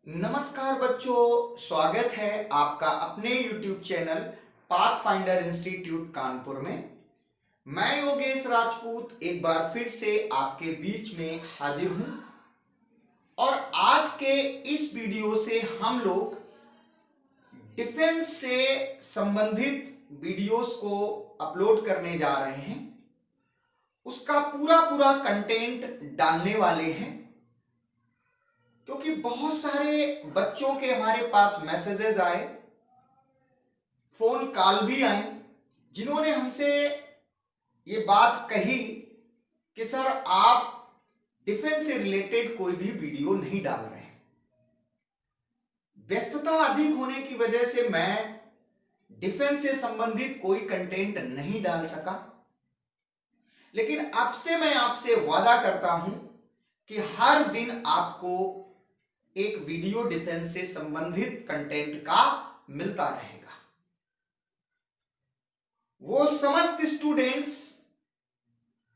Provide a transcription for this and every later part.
नमस्कार बच्चों, स्वागत है आपका अपने YouTube channel pathfinder institute Kanpur में। मैं योगेश राजपूत एक बार फिर से आपके बीच में हाजिर हूं और आज के इस वीडियो से हम लोग डिफेंस से संबंधित वीडियोस को अपलोड करने जा रहे हैं। उसका पूरा कंटेंट डालने वाले हैं क्योंकि बहुत सारे बच्चों के हमारे पास मैसेजेस आए, फोन कॉल भी आए, जिन्होंने हमसे ये बात कही कि सर आप डिफेंस से रिलेटेड कोई भी वीडियो नहीं डाल रहे हैं। व्यस्तता अधिक होने की वजह से मैं डिफेंस से संबंधित कोई कंटेंट नहीं डाल सका, लेकिन अब से मैं आपसे वादा करता हूं कि हर दिन आपको एक वीडियो डिफेंस से संबंधित कंटेंट का मिलता रहेगा। वो समस्त स्टूडेंट्स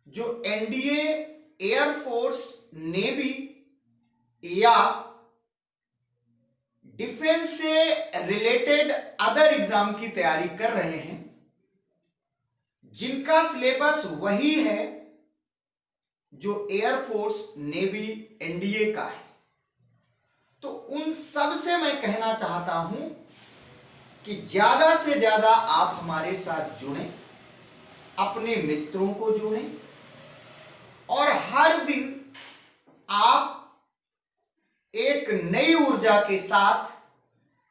जो एनडीए, एयरफोर्स, नेवी या डिफेंस से रिलेटेड अदर एग्जाम की तैयारी कर रहे हैं, जिनका सिलेबस वही है जो एयरफोर्स, नेवी, एनडीए का है, तो उन सब से मैं कहना चाहता हूं कि ज्यादा से ज्यादा आप हमारे साथ जुड़ें, अपने मित्रों को जोड़ें और हर दिन आप एक नई ऊर्जा के साथ,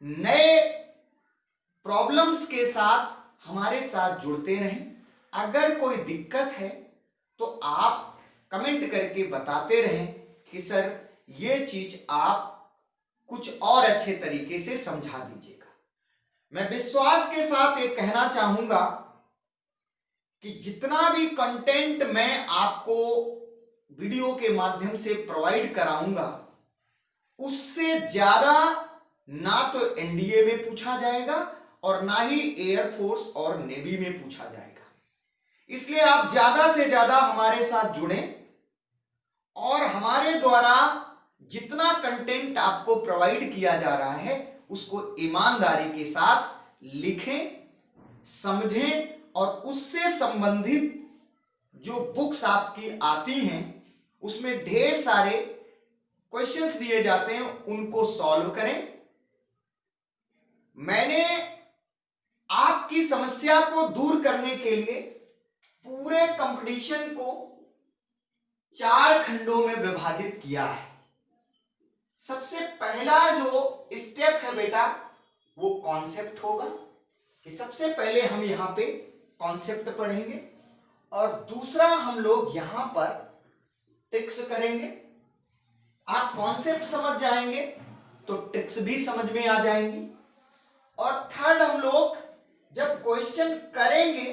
नए प्रॉब्लम्स के साथ हमारे साथ जुड़ते रहें। अगर कोई दिक्कत है तो आप कमेंट करके बताते रहें कि सर ये चीज आप कुछ और अच्छे तरीके से समझा दीजिएगा। मैं विश्वास के साथ ये कहना चाहूंगा कि जितना भी कंटेंट मैं आपको वीडियो के माध्यम से प्रोवाइड कराऊंगा, उससे ज्यादा ना तो एनडीए में पूछा जाएगा और ना ही एयरफोर्स और नेवी में पूछा जाएगा। इसलिए आप ज्यादा से ज्यादा हमारे साथ जुड़ें और हमारे द्वारा जितना कंटेंट आपको प्रोवाइड किया जा रहा है उसको ईमानदारी के साथ लिखें, समझें और उससे संबंधित जो बुक्स आपकी आती हैं उसमें ढेर सारे क्वेश्चंस दिए जाते हैं, उनको सॉल्व करें। मैंने आपकी समस्या को दूर करने के लिए पूरे कंपटीशन को 4 खंडों में विभाजित किया है। सबसे पहला जो स्टेप है बेटा वो कॉन्सेप्ट होगा कि सबसे पहले हम यहां पे कॉन्सेप्ट पढ़ेंगे और दूसरा हम लोग यहां पर ट्रिक्स करेंगे। आप कॉन्सेप्ट समझ जाएंगे तो ट्रिक्स भी समझ में आ जाएंगी। और थर्ड हम लोग जब क्वेश्चन करेंगे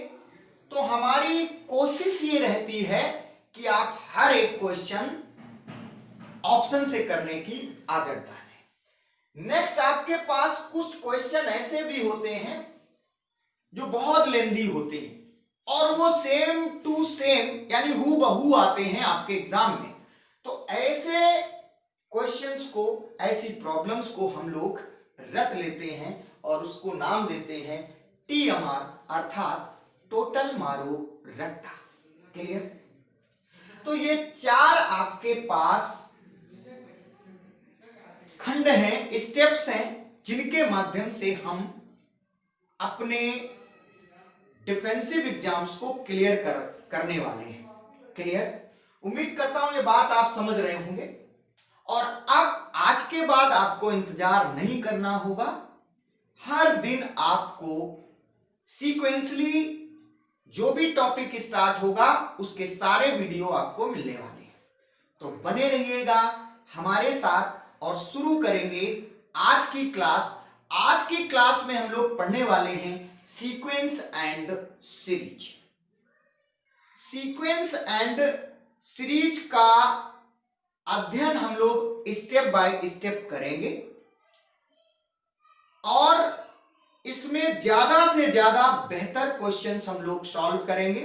तो हमारी कोशिश ये रहती है कि आप हर एक क्वेश्चन ऑप्शन से करने की आदत डालें। नेक्स्ट आपके पास कुछ क्वेश्चन ऐसे भी होते हैं जो बहुत लेंदी होते हैं और वो सेम टू सेम यानी हूबहू आते हैं आपके एग्जाम में। तो ऐसे क्वेश्चंस को, ऐसी प्रॉब्लम्स को हम लोग रट लेते हैं और उसको नाम देते हैं TMR अर्थात टोटल मारो रट्टा। क्लियर? तो ये 4 आपके पास खंड हैं, स्टेप्स हैं, जिनके माध्यम से हम अपने डिफेंसिव एग्जाम्स को क्लियर करने वाले हैं। क्लियर? उम्मीद करता हूं ये बात आप समझ रहे होंगे और अब आज के बाद आपको इंतजार नहीं करना होगा। हर दिन आपको सीक्वेंसली जो भी टॉपिक स्टार्ट होगा उसके सारे वीडियो आपको मिलने वाले हैं। तो बने रहिएगा हमारे साथ और शुरू करेंगे आज की क्लास। आज की क्लास में हम लोग पढ़ने वाले हैं sequence and series. Sequence and series का अध्ययन हम लोग स्टेप बाय स्टेप करेंगे और इसमें ज्यादा से ज्यादा बेहतर क्वेश्चंस हम लोग सॉल्व करेंगे।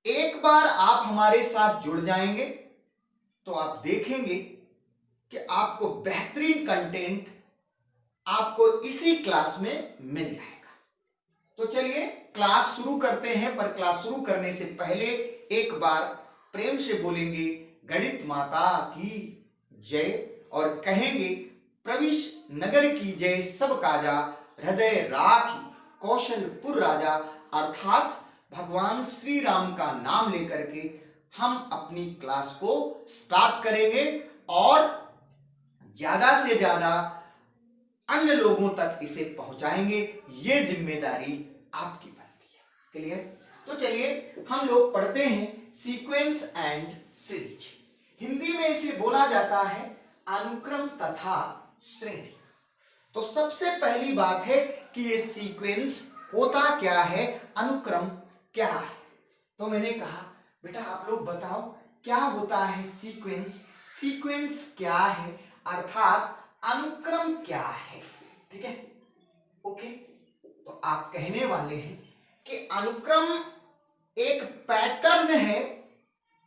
एक बार आप हमारे साथ जुड़ जाएंगे तो आप देखेंगे कि आपको बेहतरीन कंटेंट आपको इसी क्लास में मिल जाएगा। तो चलिए क्लास शुरू करते हैं, पर क्लास शुरू करने से पहले एक बार प्रेम से बोलेंगे गणित माता की जय और कहेंगे प्रविश नगर की जय सब काजा हृदय राखी कौशलपुर राजा। अर्थात भगवान श्री राम का नाम लेकर के हम अपनी क्लास को स्टार्ट करेंगे और ज्यादा से ज्यादा अन्य लोगों तक इसे पहुंचाएंगे। ये जिम्मेदारी आपकी बनती है। क्लियर? तो चलिए हम लोग पढ़ते हैं सीक्वेंस एंड सीरीज। हिंदी में इसे बोला जाता है अनुक्रम तथा श्रेणी। तो सबसे पहली बात है कि ये सीक्वेंस होता क्या है, अनुक्रम क्या है। तो मैंने कहा बेटा आप लोग बताओ क्या होता है सीक्वेंस, सीक्वेंस क्या है, अर्थात अनुक्रम क्या है। ठीक है, ओके। तो आप कहने वाले हैं कि अनुक्रम एक पैटर्न है,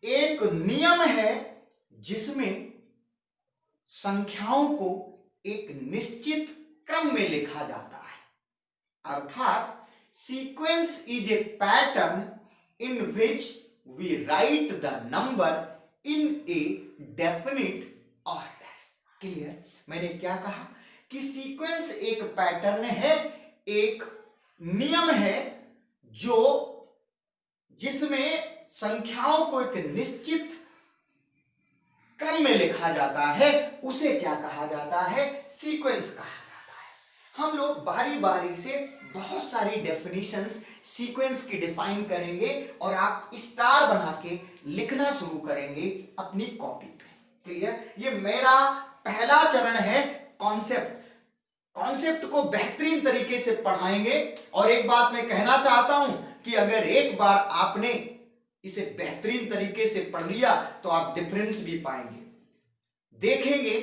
एक नियम है जिसमें संख्याओं को एक निश्चित क्रम में लिखा जाता है। अर्थात sequence is a pattern in which we write the number in a definite order. Clear? मैंने क्या कहा कि सीक्वेंस एक पैटर्न है, एक नियम है जो जिसमें संख्याओं को एक निश्चित क्रम में लिखा जाता है, उसे क्या कहा जाता है, सीक्वेंस कहा जाता है। हम लोग बारी बारी से बहुत सारी डेफिनेशंस सीक्वेंस की डिफाइन करेंगे और आप स्टार बना के लिखना शुरू करेंगे अपनी कॉपी पे। क्लियर? ये मेरा पहला चरण है, कॉन्सेप्ट। कॉन्सेप्ट को बेहतरीन तरीके से पढ़ाएंगे। और एक बात मैं कहना चाहता हूं कि अगर एक बार आपने इसे बेहतरीन तरीके से पढ़ लिया तो आप डिफरेंस भी पाएंगे। देखेंगे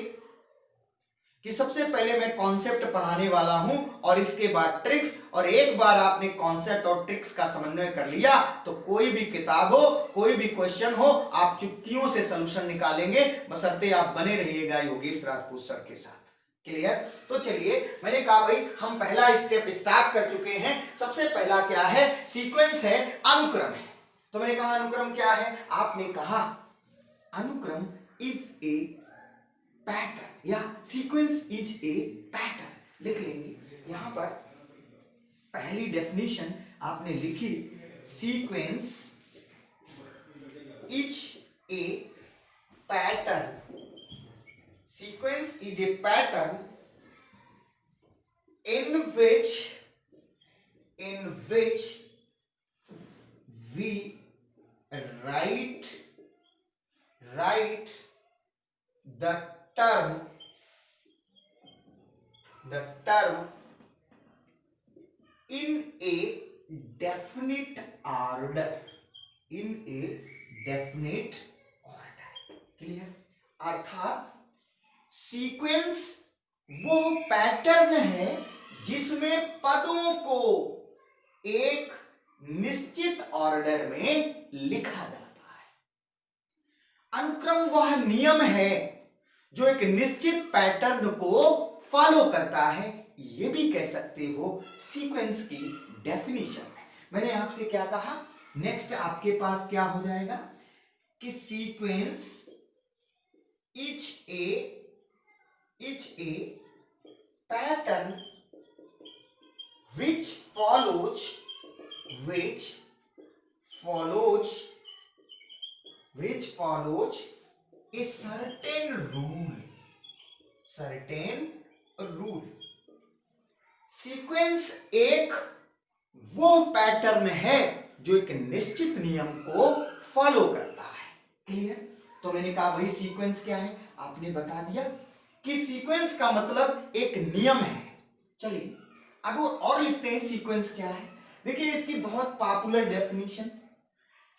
कि सबसे पहले मैं कॉन्सेप्ट पढ़ाने वाला हूं और इसके बाद ट्रिक्स, और एक बार आपने कॉन्सेप्ट और ट्रिक्स का समन्वय कर लिया तो कोई भी किताब हो, कोई भी क्वेश्चन हो, आप चुटकियों से सलूशन निकालेंगे, बशर्ते आप बने रहिएगा योगेश राजपूत सर के साथ। क्लियर? तो चलिए मैंने कहा भाई हम पहला स्टेप स्टार्ट कर चुके हैं। सबसे पहला क्या है, सीक्वेंस है, अनुक्रम है। तो मैंने कहा अनुक्रम क्या है, आपने कहा अनुक्रम इज ए पैटर्न या सीक्वेंस इज ए पैटर्न। लिख लेंगे यहां पर पहली डेफिनेशन आपने लिखी, sequence is a pattern. Sequence is a pattern in which we write the term in a definite order, clear? अर्थात सीक्वेंस वो पैटर्न है जिसमें पदों को एक निश्चित ऑर्डर में लिखा जाता है। अनुक्रम वह नियम है जो एक निश्चित पैटर्न को फॉलो करता है। ये भी कह सकते हो सीक्वेंस की डेफिनेशन है। मैंने आपसे क्या कहा, नेक्स्ट आपके पास क्या हो जाएगा कि sequence is a pattern which follows a certain rule। Sequence एक वो पैटर्न है जो एक निश्चित नियम को फॉलो करता है। क्लियर? तो मैंने कहा भाई सीक्वेंस क्या है, आपने बता दिया कि सीक्वेंस का मतलब एक नियम है। चलिए अब और लिखते हैं सीक्वेंस क्या है। देखिए इसकी बहुत पॉपुलर डेफिनेशन,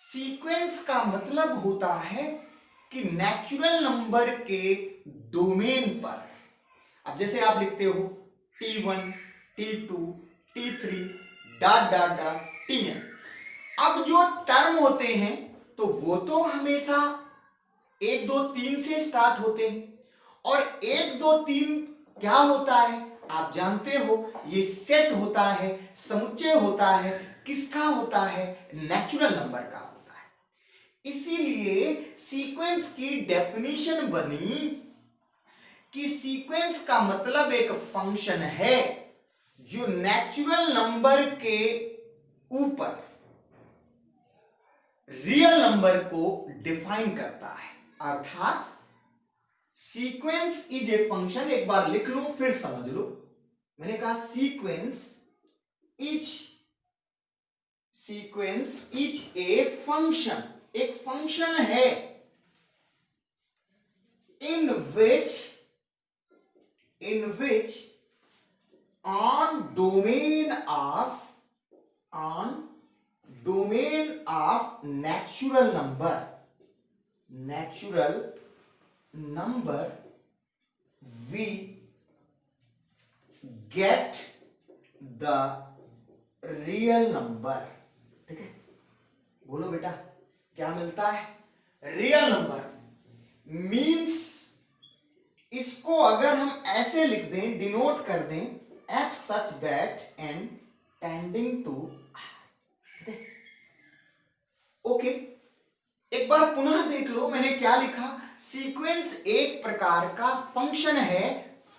सीक्वेंस का मतलब होता है कि नेचुरल नंबर के डोमेन पर, अब जैसे आप लिखते हो T1 T2 T3 dot dot dot Tn। अब जो टर्म होते हैं तो वो तो हमेशा 1 2 3 से स्टार्ट होते हैं, और 1 2 3 क्या होता है आप जानते हो, ये सेट होता है, समुच्चय होता है, किसका होता है, नेचुरल नंबर का होता है। इसीलिए सीक्वेंस की डेफिनेशन बनी कि सीक्वेंस का मतलब एक फंक्शन है जो नेचुरल नंबर के ऊपर रियल नंबर को डिफाइन करता है। अर्थात सीक्वेंस इज ए फंक्शन, एक बार लिख लो फिर समझ लो। मैंने कहा सीक्वेंस इज ए फंक्शन, एक फंक्शन है इन विच on domain of natural number we get the real number। ठीक है, बोलो बेटा क्या मिलता है, रियल नंबर। मींस इसको अगर हम ऐसे लिख दें, डिनोट कर दें, f such that n tending to r। Okay, एक बार पुनः देख लो मैंने क्या लिखा। सीक्वेंस एक प्रकार का फंक्शन है,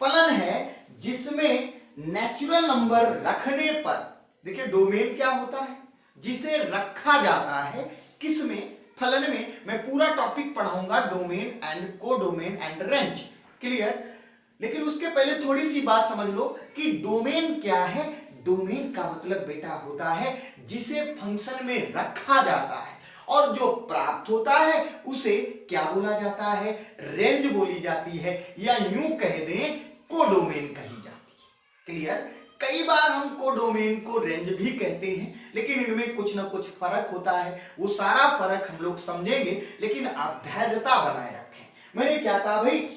फलन है, जिसमें नेचुरल नंबर रखने पर, देखिए डोमेन क्या होता है, जिसे रखा जाता है, किसमें, फलन में। मैं पूरा टॉपिक पढ़ाऊंगा, domain and codomain and range, clear. लेकिन उसके पहले थोड़ी सी बात समझ लो कि डोमेन क्या है। डोमेन का मतलब बेटा होता है जिसे फंक्शन में रखा जाता है, और जो प्राप्त होता है उसे क्या बोला जाता है, रेंज बोली जाती है, या यूं कह दें कोडोमेन कही जाती है, क्लियर। कई बार हम कोडोमेन को रेंज भी कहते हैं, लेकिन इनमें कुछ ना कुछ फर्क होता है, वो सारा फर्क हम लोग समझेंगे, लेकिन आप धैर्यता बनाए रखें। मैंने क्या कहा भाई,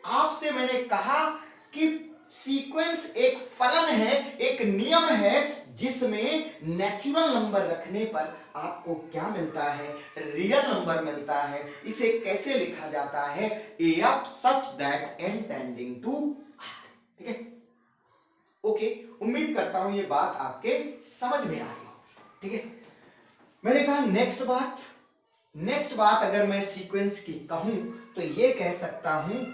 आपसे मैंने कहा कि सीक्वेंस एक फलन है, एक नियम है, जिसमें नेचुरल नंबर रखने पर आपको क्या मिलता है, रियल नंबर मिलता है। इसे कैसे लिखा जाता है, F such that n tending to r। ठीक है, ओके, उम्मीद करता हूं ये बात आपके समझ में आई हो। ठीक है, मैंने कहा नेक्स्ट बात अगर मैं सीक्वेंस की कहूं तो ये कह सकता हूं,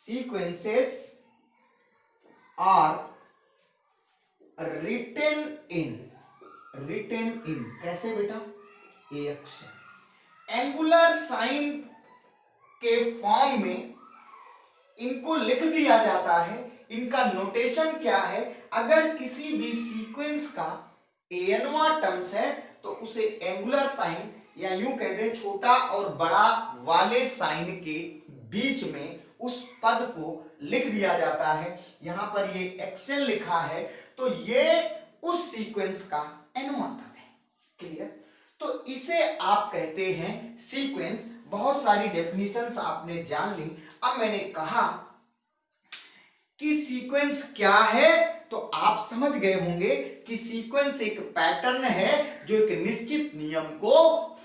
sequences are written in कैसे बेटा, AX एंगुलर साइन के फॉर्म में इनको लिख दिया जाता है। इनका नोटेशन क्या है, अगर किसी भी सीक्वेंस का एनवा टर्म्स है तो उसे एंगुलर साइन, या यूं कह दें छोटा और बड़ा वाले साइन के बीच में उस पद को लिख दिया जाता है। यहां पर ये एक्सेल लिखा है, तो ये उस सीक्वेंस का एनवा पद है, क्लियर। तो इसे आप कहते हैं सीक्वेंस। बहुत सारी डेफिनेशंस आपने जान ली। अब मैंने कहा कि सीक्वेंस क्या है, तो आप समझ गए होंगे कि सीक्वेंस एक पैटर्न है जो एक निश्चित नियम को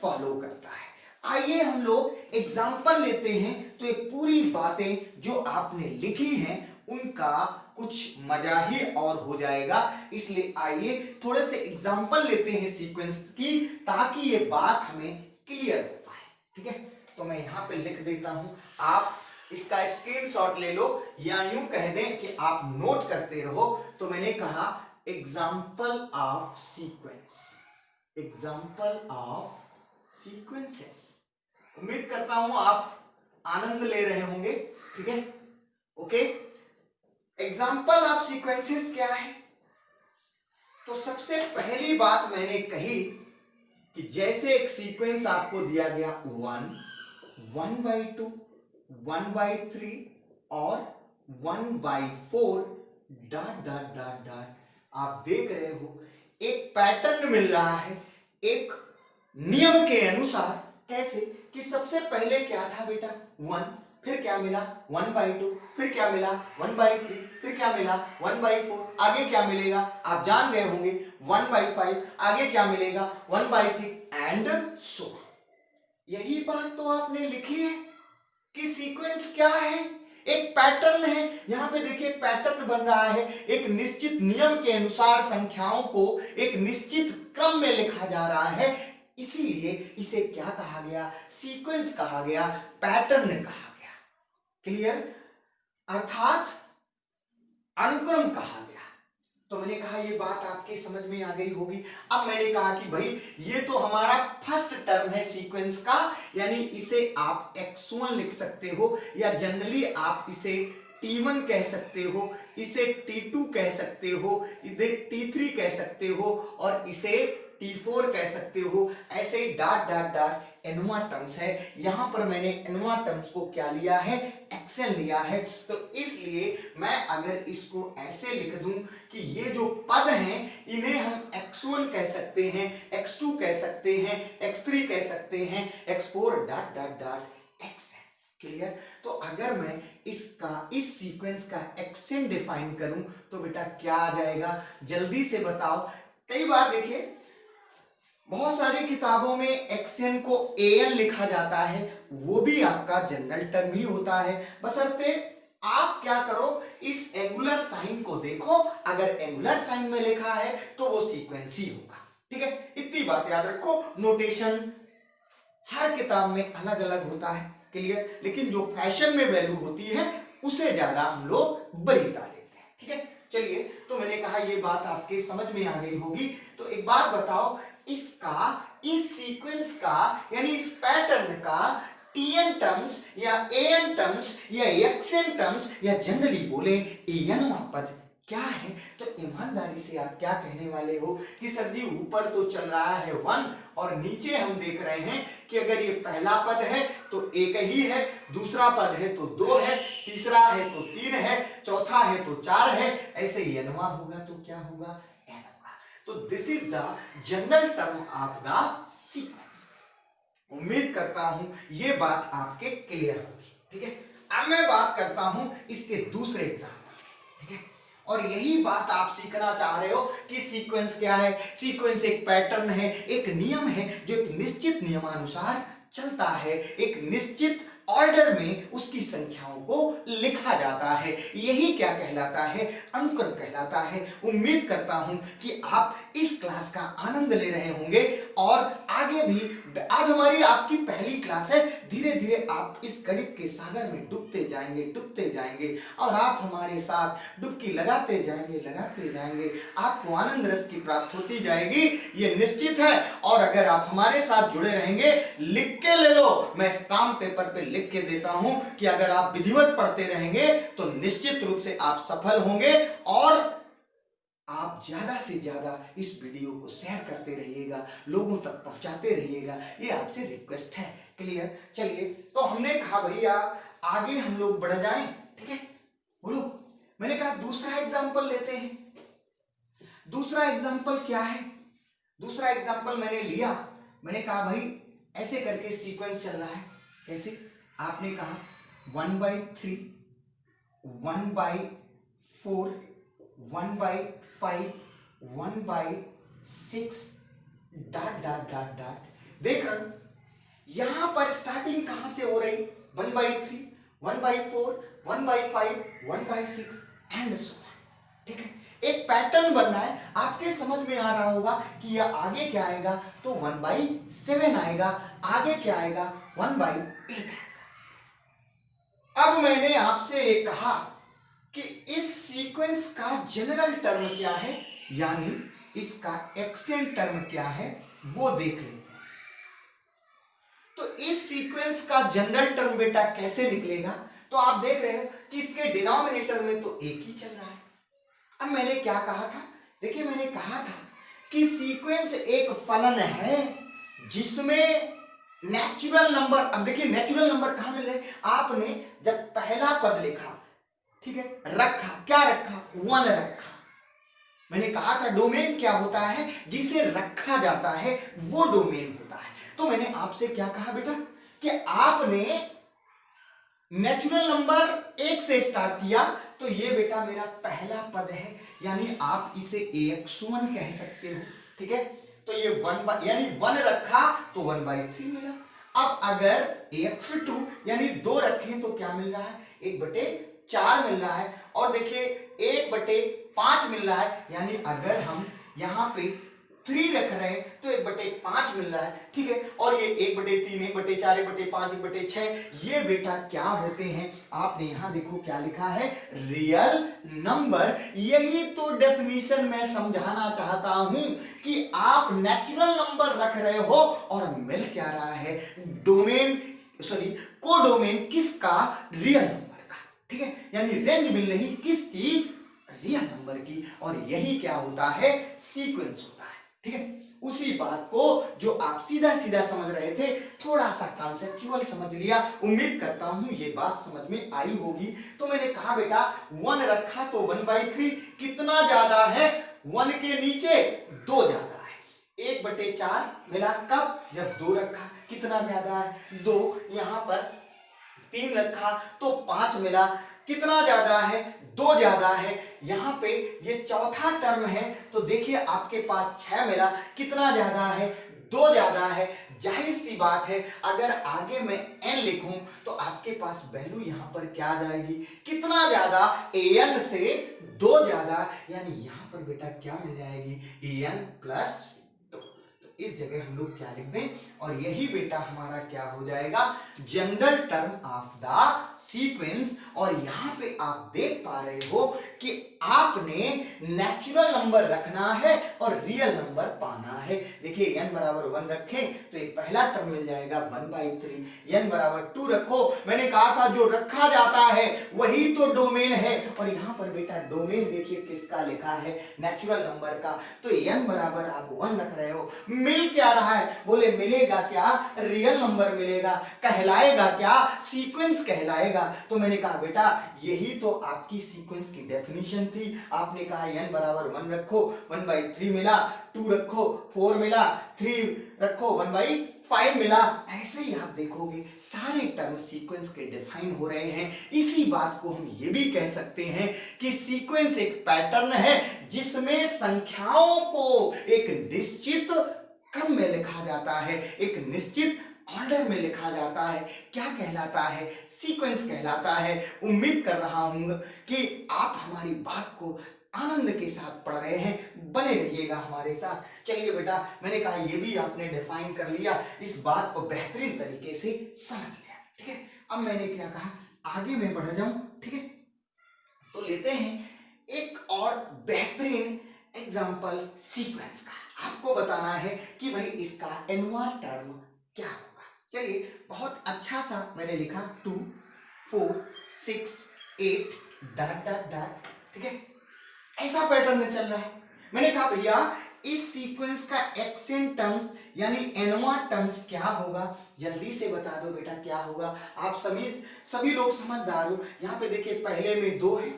फॉलो करता है। आइए हम लोग एग्जांपल लेते हैं, तो ये पूरी बातें जो आपने लिखी हैं उनका कुछ मजा ही और हो जाएगा। इसलिए आइए थोड़े से एग्जांपल लेते हैं सीक्वेंस की, ताकि ये बात हमें क्लियर हो पाए। ठीक है, तो मैं यहां पे लिख देता हूं, आप इसका स्क्रीनशॉट ले लो, या यूं कह दें कि आप नोट करते रहो। तो मैंने कहा एग्जाम्पल ऑफ सीक्वेंसेस। उम्मीद करता हूं आप आनंद ले रहे होंगे। ठीक है, ओके। एग्जाम्पल ऑफ सीक्वेंसेस क्या है, तो सबसे पहली बात मैंने कही कि जैसे एक सीक्वेंस आपको दिया गया 1/2 1/3 और 1/4 ... आप देख रहे हो एक पैटर्न मिल रहा है, एक नियम के अनुसार। कैसे कि सबसे पहले क्या था बेटा 1, फिर क्या मिला 1/2, फिर क्या मिला 1/3, फिर क्या मिला 1/4, आगे क्या मिलेगा आप जान गए होंगे 1/5, आगे क्या मिलेगा 1/6 एंड सो। यही बात तो आपने लिखी है कि सीक्वेंस क्या है, एक पैटर्न है। यहां पे देखिए पैटर्न बन रहा है, एक निश्चित नियम के अनुसार संख्याओं को एक निश्चित क्रम में लिखा जा रहा है, इसीलिए इसे क्या कहा गया, सीक्वेंस कहा गया, पैटर्न कहा गया। क्लियर, अर्थात अनुक्रम कहा गया। तो मैंने कहा ये बात आपके समझ में आ गई होगी। अब मैंने कहा कि भाई ये तो हमारा फर्स्ट टर्म है सीक्वेंस का, यानी इसे आप x1 लिख सकते हो, या जनरली आप इसे T1 कह सकते हो, इसे T2 कह सकते हो, इसे T3 कह सकते हो, और इसे T4 कह सकते हो। ऐसे डॉट डॉट डॉट एनवा टर्म्स है। यहां पर मैंने एनवा टर्म्स को क्या लिया है, एक्सन लिया है। तो इसलिए मैं अगर इसको ऐसे लिख दूं कि ये जो पद हैं इन्हें हम x1 कह सकते हैं, x2 कह सकते हैं, x3 कह सकते हैं, x4 dot dot dot xn। Clear. तो अगर मैं इसका, इस सीक्वेंस का एक्सन डिफाइन करूं तो बेटा क्या आ जाएगा, जल्दी से बताओ। कई बार देखिए बहुत सारी किताबों में एक्सन को an लिखा जाता है, वो भी आपका जनरल टर्म ही होता है, बशर्ते आप क्या करो, इस एंगुलर साइन को देखो, अगर एंगुलर साइन में लिखा है तो वो सीक्वेंस ही होगा। ठीक है, इतनी बात याद रखो। नोटेशन हर किताब में अलग अलग होता है। क्लियर, लेकिन जो फैशन में वैल्यू होती है उसे ज्यादा हम लोग वरीयता देते हैं। ठीक है, चलिए, तो मैंने कहा ये बात आपके समझ में आ गई होगी। तो एक बात बताओ, इसका, इस सीक्वेंस का, यानी इस पैटर्न का टीएन टर्म्स या एएन टर्म्स या एक्सएन टर्म्स या जनरली बोले एएन पद क्या है? तो ईमानदारी से आप क्या कहने वाले हो कि सर जी ऊपर तो चल रहा है 1 और नीचे हम देख रहे हैं कि अगर ये पहला पद है तो एक ही है, दूसरा पद है तो 2 है, तीसरा है तो 3 है, चौथा है तो 4 है, ऐसे ही एनवा होगा तो क्या होगा, एन होगा। तो this is the general term of the sequence. उम्मीद करता हूं ये बात आपके क्लियर होगी। ठीक है, अब मैं बात करता हूं इसके दूसरे एग्जाम्पल। ठीक है, और यही बात आप सीखना चाह रहे हो कि सीक्वेंस क्या है। सीक्वेंस एक पैटर्न है, एक नियम है जो एक निश्चित नियमानुसार चलता है, एक निश्चित ऑर्डर में उसकी संख्याओं को लिखा जाता है। यही क्या कहलाता है, अनुक्रम कहलाता है। उम्मीद करता हूं कि आप इस क्लास का आनंद ले रहे होंगे और आगे भी, आज हमारी आपकी पहली क्लास है, धीरे धीरे आप इस गणित के सागर में डूबते जाएंगे और आप हमारे साथ डुबकी लगाते जाएंगे, आपको आनंद रस की प्राप्त होती जाएगी, ये निश्चित है। और अगर आप हमारे साथ जुड़े रहेंगे, लिख के ले लो, मैं स्टाम्प पेपर पे लिख के देता हूं कि अगर आप विधिवत पढ़ते रहेंगे तो निश्चित रूप से आप सफल होंगे और आप ज्यादा से ज्यादा इस वीडियो को शेयर करते रहिएगा, लोगों तक पहुंचाते रहिएगा, ये आपसे रिक्वेस्ट है। क्लियर। चलिए, तो हमने कहा भैया आगे हम लोग बढ़ जाएं। ठीक है, बोलो, मैंने कहा दूसरा एग्जांपल लेते हैं। दूसरा एग्जांपल क्या है, दूसरा एग्जांपल मैंने लिया, मैंने कहा भाई ऐसे करके सीक्वेंस चल रहा है। कैसे? आपने कहा 1/3, 1/4, 1/5, 1/6 डॉट डॉट डॉट डॉट। देख रहे हो यहां पर स्टार्टिंग कहां से हो रही, 1/3, 1/4, 1/5, 1/6 एंड सो ऑन। ठीक है, एक पैटर्न बनना है। आपके समझ में आ रहा होगा कि यह आगे क्या आएगा, तो 1/7 आएगा, आगे क्या आएगा, 1/8 आएगा। अब मैंने आपसे ये कहा कि इस सीक्वेंस का जनरल टर्म क्या है, यानी इसका एक्सेंट टर्म क्या है, वो देख लेते हैं। तो इस सीक्वेंस का जनरल टर्म बेटा कैसे निकलेगा, तो आप देख रहे हो कि इसके डिनोमिनेटर में तो एक ही चल रहा है। अब मैंने क्या कहा था, देखिए मैंने कहा था कि सीक्वेंस एक फलन है जिसमें नेचुरल नंबर, अब देखिए नेचुरल नंबर कहां मिले, आपने जब पहला पद लिखा, ठीक है, रखा, क्या रखा, 1 रखा। मैंने कहा था डोमेन क्या होता है, जिसे रखा जाता है वो डोमेन होता है। तो मैंने आपसे क्या कहा बेटा कि आपने नेचुरल नंबर 1 से स्टार्ट किया, तो ये बेटा मेरा पहला पद है, यानी आप इसे ax1 कह सकते हो। ठीक है, तो ये 1 यानी 1 रखा तो 1/3 मिला। अब अगर x2 यानी 2 रखें तो क्या मिल रहा है, 1/4 मिल रहा है। और देखिए 1/5 मिल रहा है, यानी अगर हम यहाँ पे 3 रख रहे हैं तो 1/5 मिल रहा है, ठीक है। और ये 1/3, 1/4, 1/5, 1/6 ये बेटा क्या होते हैं, आपने यहाँ देखो क्या लिखा है, रियल नंबर। यही तो डेफिनेशन में समझाना चाहता हूं कि आप नेचुरल नंबर रख रहे हो और मिल क्या रहा है, डोमेन सॉरी कोडोमेन किसका, रियल नंबर का, ठीक है। यानी रेंज मिल रही किसकी, रियल नंबर की। और यही क्या होता है, सीक्वेंस होता है, ठीक है। उसी बात को जो आप सीधा सीधा समझ रहे थे, थोड़ा सा कॉन्सेप्चुअल समझ लिया। उम्मीद करता हूं ये बात समझ में आई होगी। तो मैंने कहा बेटा 1 रखा तो 1/3 कितना ज्यादा है, 1 के नीचे 2 ज्यादा है, 1/4 मिला कब, जब 2 रखा, कितना ज्यादा है 2। यहां पर 3 रखा तो 5 मिला, कितना ज्यादा है, 2 ज्यादा है। यहां पे ये चौथा टर्म है तो देखिए आपके पास 6 मिला, कितना ज्यादा है, 2 ज्यादा है। जाहिर सी बात है अगर आगे मैं n लिखूं तो आपके पास वैल्यू यहां पर क्या आ जाएगी, कितना ज्यादा, an से 2 ज्यादा, यानी यहां पर बेटा क्या मिल जाएगी, an प्लस 2। तो इस जगह हम लोग क्या लिख दें, और यही बेटा हमारा क्या हो जाएगा, general term of the sequence. और यहां पे आप देख पा रहे हो कि आपने नेचुरल नंबर रखना है और रियल नंबर पाना है। देखिए n बराबर 1 रखें तो एक पहला टर्म मिल जाएगा 1/3, n बराबर 2 रखो, मैंने कहा था जो रखा जाता है वही तो डोमेन है। और यहां पर बेटा डोमेन देखिए किसका लिखा है, नेचुरल नंबर का। तो n बराबर आप 1 रख रहे हो, मिल क्या रहा है, बोले मिलेगा क्या, रियल नंबर मिलेगा, कहलाएगा क्या, सीक्वेंस कहलाएगा। तो मैंने कहा बेटा यही तो आपकी सीक्वेंस की डेफिनेशन थी। आपने कहा n बराबर 1 रखो, 1/3 मिला, 2 रखो 4 मिला, 3 रखो 1/5 मिला। ऐसे ही आप देखोगे सारे टर्म सीक्वेंस के डिफाइन हो रहे हैं। इसी बात को हम ये भी कह सकते हैं कि सीक्वेंस एक पैटर्न है जिसमें संख्याओं को एक निश्चित क्रम में लिखा जाता है, एक निश्चित ऑर्डर में लिखा जाता है। क्या कहलाता है, सीक्वेंस कहलाता है। उम्मीद कर रहा हूं कि आप हमारी बात को आनंद के साथ पढ़ रहे हैं, बने रहिएगा हमारे साथ। चलिए बेटा मैंने कहा ये भी आपने डिफाइन कर लिया, इस बात को बेहतरीन तरीके से समझ लिया, ठीक है। अब मैंने क्या कहा, आगे मैं बढ़ जाऊं, ठीक है। तो लेते हैं एक और बेहतरीन एग्जाम्पल सीक्वेंस का। आपको बताना है कि भाई इसका एनुअल टर्म क्या होगा। चलिए बहुत अच्छा सा मैंने लिखा 2 4 6 8 डॉट डॉट डॉट, ठीक है। ऐसा पैटर्न चल रहा है। मैंने कहा भैया इस सीक्वेंस का एक्सेंट टर्म यानी एनवा टर्म्स क्या होगा, जल्दी से बता दो बेटा क्या होगा। आप सभी लोग समझदार हो। यहाँ पे देखिए पहले में 2 है,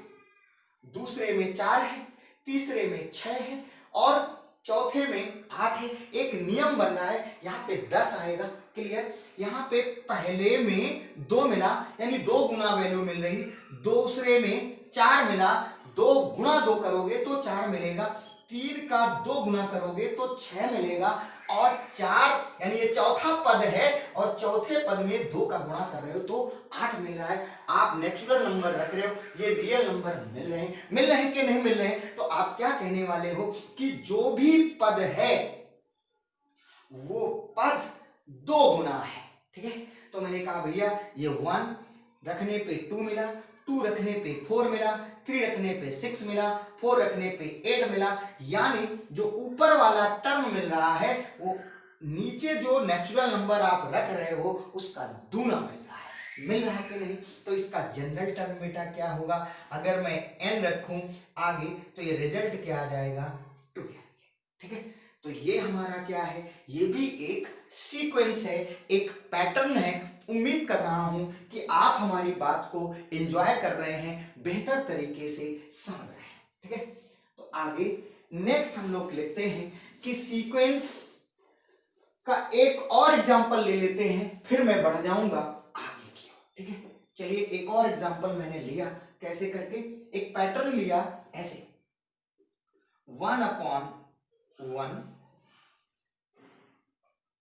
दूसरे में 4 है, तीसरे में 6 है और चौथे में 8 है। एक नियम बन रहा है, यहाँ पे 10 आएगा, क्लियर। यहाँ पे पहले में 2 मिला यानी 2 गुना वैल्यू मिल रही, दूसरे में 4 मिला, 2 गुना 2 करोगे तो 4 मिलेगा, 3 का 2 गुना करोगे तो 6 मिलेगा, और 4 यानी ये चौथा पद है और चौथे पद में 2 का गुणा कर रहे हो तो 8 मिल रहा है। आप नेचुरल नंबर रख रहे हो, ये रियल नंबर मिल रहे हैं कि नहीं मिल रहे हैं। तो आप क्या कहने वाले हो कि जो भी पद है वो पद 2 गुना है, ठीक है। तो मैंने कहा भैया ये 1 रखने पे 2 मिला, 2 रखने पे 4 मिला, 3 रखने पे 6 मिला, 4 रखने पे 8 मिला, यानी जो ऊपर वाला टर्म मिल रहा है वो नीचे जो नेचुरल नंबर आप रख रहे हो उसका दूना मिल रहा है कि नहीं। तो इसका जनरल टर्म बेटा क्या होगा, अगर मैं n रखूं आगे तो ये रिजल्ट क्या आ जाएगा 2, ठीक है। तो ये हमारा क्या है, ये भी एक सीक्वेंस है, एक पैटर्न है। उम्मीद कर रहा हूं कि आप हमारी बात को एंजॉय कर रहे हैं, बेहतर तरीके से समझ रहे हैं, ठीक है। तो आगे नेक्स्ट हम लोग लिखते हैं कि सीक्वेंस का एक और एग्जांपल ले लेते हैं, फिर मैं बढ़ जाऊंगा आगे की ओर, ठीक है। चलिए एक और एग्जांपल मैंने लिया, कैसे करके, एक पैटर्न लिया ऐसे 1/1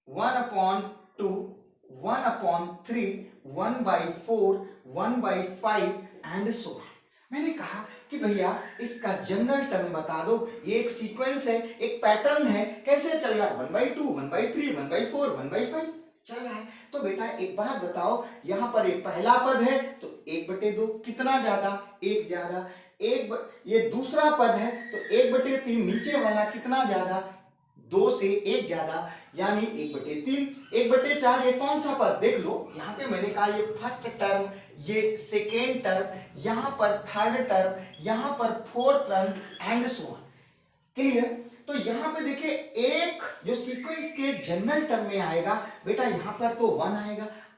1/2 1/3, 1/4, 1/5 एंड सो ऑन। मैंने कहा कि भैया इसका जनरल टर्म बता दो, ये एक सीक्वेंस है, एक पैटर्न है, कैसे चल रहा है, 1/2, 1/3, 1/4, 1/5 चल रहा है। तो बेटा एक बात बताओ, यहाँ पर एक पहला पद है तो 1/2, कितना ज्यादा, एक ज्यादा, ये दूसरा पद है तो 1/3, नीचे वाला कितना ज्यादा, 2 से 1 ज्यादा, यानी 1/3, 1/4। ये कौन सा पद देख लो, यहाँ पे मैंने कहा ये फर्स्ट टर्म, ये सेकेंड टर्म, यहाँ पर थर्ड टर्म, यहाँ पर fourth term and so on. Clear? तो यहाँ पे देखिए एक जो सीक्वेंस के जनरल टर्म में आएगा बेटा, यहाँ पर तो 1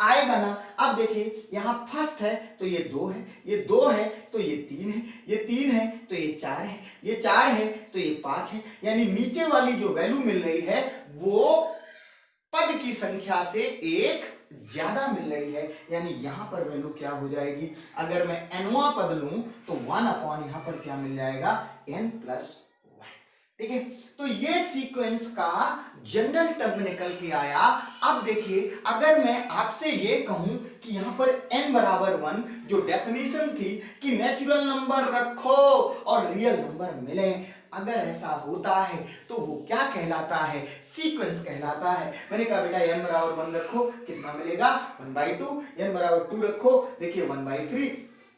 आएगा ना। अब देखिए यहाँ फर्स्ट है तो ये 2 है, ये 2 है तो ये 3 है, ये 3 है तो ये 4 है, ये 4 है तो ये 5 है, यानी नीचे वाली जो वैल्यू मिल रही है वो पद की संख्या से एक ज्यादा मिल रही है, यानी यहां पर वैल्यू क्या हो जाएगी, अगर मैं nवां पद लूं तो 1 यहां पर क्या मिल जाएगा, n+1। ठीक है, तो ये सीक्वेंस का जनरल टर्म निकल के आया। अब देखिए अगर मैं आपसे ये कहूं कि यहां पर n बराबर 1 जो डेफिनेशन थी कि नेचुरल नंबर रखो और रियल नंबर मिले, अगर ऐसा होता है तो वो क्या कहलाता है, सीक्वेंस कहलाता है। मैंने कहा बेटा n बराबर 1 रखो, कितना मिलेगा, 1/2, n बराबर 2 रखो, देखिए 1/3,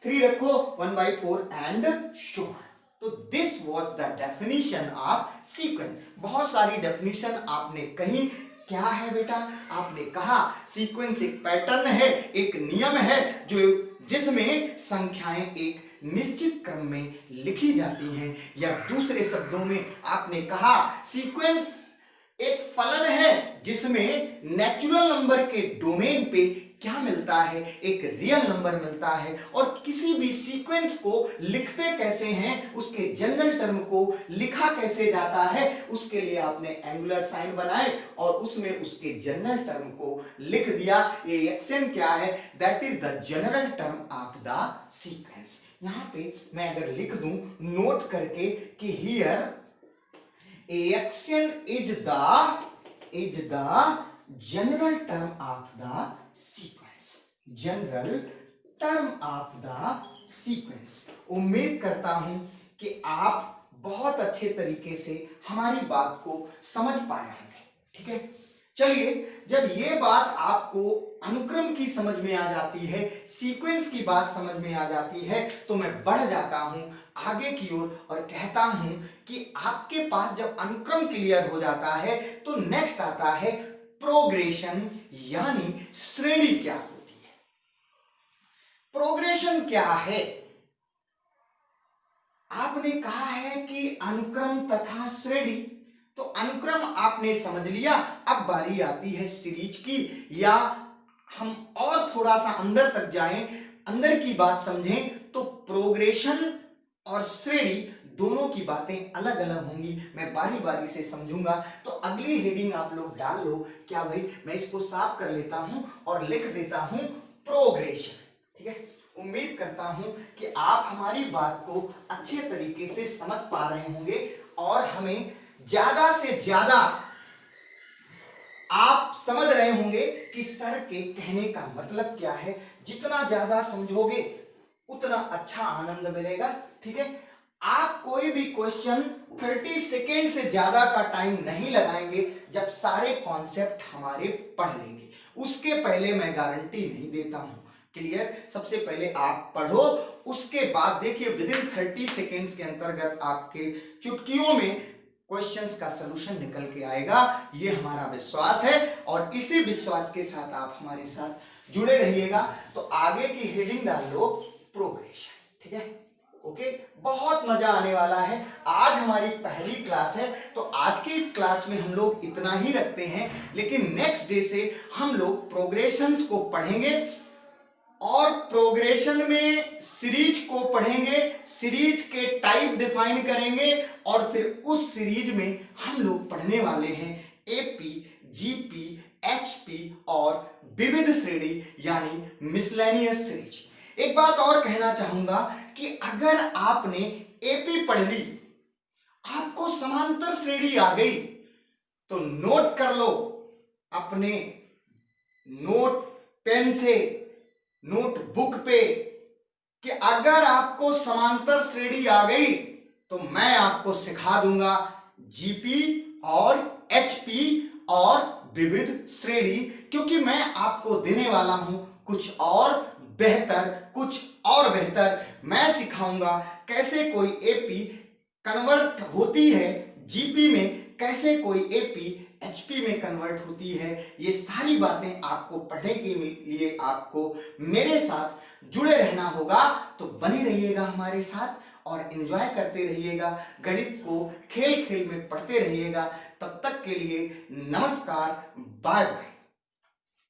3 रखो 1/4 एंड सो ऑन। तो this was the definition of sequence. बहुत सारी डेफिनेशन आपने कही, क्या है बेटा, आपने कहा सीक्वेंस एक पैटर्न है, एक नियम है जो जिसमें संख्याएं एक निश्चित क्रम में लिखी जाती हैं, या दूसरे शब्दों में आपने कहा सीक्वेंस एक फलन है जिसमें नेचुरल नंबर के डोमेन पे क्या मिलता है, एक रियल नंबर मिलता है। और किसी भी सीक्वेंस को लिखते कैसे हैं, उसके जनरल टर्म को लिखा कैसे जाता है, उसके लिए आपने एंगुलर साइन बनाए और उसमें उसके जनरल टर्म को लिख दिया। ये एक्शन क्या है, that is the general term of the sequence. यहां पे मैं अगर लिख दूं नोट करके कि here action is the general term of the sequence, general term of the sequence. उम्मीद करता हूं कि आप बहुत अच्छे तरीके से हमारी बात को समझ पाए होंगे। ठीक है, चलिए जब ये बात आपको अनुक्रम की समझ में आ जाती है, सीक्वेंस की बात समझ में आ जाती है, तो मैं बढ़ जाता हूं आगे की ओर और कहता हूं कि आपके पास जब अनुक्रम क्लियर हो जाता है तो नेक्स्ट आता है प्रोग्रेशन, यानी श्रेणी क्या होती है। प्रोग्रेशन क्या है, आपने कहा है कि अनुक्रम तथा श्रेणी, तो अनुक्रम आपने समझ लिया। अब बारी आती है सीरीज की, या हम और थोड़ा सा अंदर तक जाएं, अंदर की बात समझें, तो प्रोग्रेशन और श्रेणी दोनों की बातें अलग अलग होंगी, मैं बारी बारी से समझूंगा। तो अगली हेडिंग आप लोग डाल लो, क्या भाई, मैं इसको साफ कर लेता हूं और लिख देता हूं प्रोग्रेशन। ठीक है, उम्मीद करता हूं कि आप हमारी बात को अच्छे तरीके से समझ पा रहे होंगे और हमें ज्यादा से ज्यादा आप समझ रहे होंगे कि सर के कहने का मतलब क्या है। जितना ज्यादा समझोगे उतना अच्छा आनंद मिलेगा। ठीक है, आप कोई भी क्वेश्चन 30 सेकेंड से ज्यादा का टाइम नहीं लगाएंगे जब सारे कॉन्सेप्ट हमारे पढ़ लेंगे, उसके पहले मैं गारंटी नहीं देता हूं। क्लियर, सबसे पहले आप पढ़ो, उसके बाद देखिए विदिन 30 सेकेंड्स के अंतर्गत आपके चुटकियों में क्वेश्चंस का सलूशन निकल के आएगा, ये हमारा विश्वास है। और इसी विश्वास के साथ आप हमारे साथ जुड़े रहिएगा। तो आगे की हेडिंग डाल लो प्रोग्रेशन। ठीक है, ओके, बहुत मजा आने वाला है। आज हमारी पहली क्लास है, तो आज की इस क्लास में हम लोग इतना ही रखते हैं, लेकिन नेक्स्ट डे से हम लोग प्रोग्रेशंस को पढ़ेंगे और प्रोग्रेशन में सीरीज को पढ़ेंगे, सीरीज के टाइप डिफाइन करेंगे और फिर उस सीरीज में हम लोग पढ़ने वाले हैं एपी, जीपी, एचपी और विविध श्रेणी यानी मिसलेनियस सीरीज। एक बात और कहना चाहूंगा कि अगर आपने एपी पढ़ ली, आपको समांतर श्रेणी आ गई, तो नोट कर लो अपने नोट पेन से, नोटबुक पे कि अगर आपको समांतर श्रेणी आ गई तो मैं आपको सिखा दूंगा जीपी और एचपी और विविध श्रेणी, क्योंकि मैं आपको देने वाला हूं कुछ और बेहतर, कुछ और बेहतर। मैं सिखाऊंगा कैसे कोई एपी कन्वर्ट होती है जीपी में, कैसे कोई एपी एचपी में कन्वर्ट होती है। ये सारी बातें आपको पढ़ने के लिए आपको मेरे साथ जुड़े रहना होगा। तो बने रहिएगा हमारे साथ और एंजॉय करते रहिएगा, गणित को खेल खेल में पढ़ते रहिएगा। तब तक के लिए नमस्कार, बाय बाय।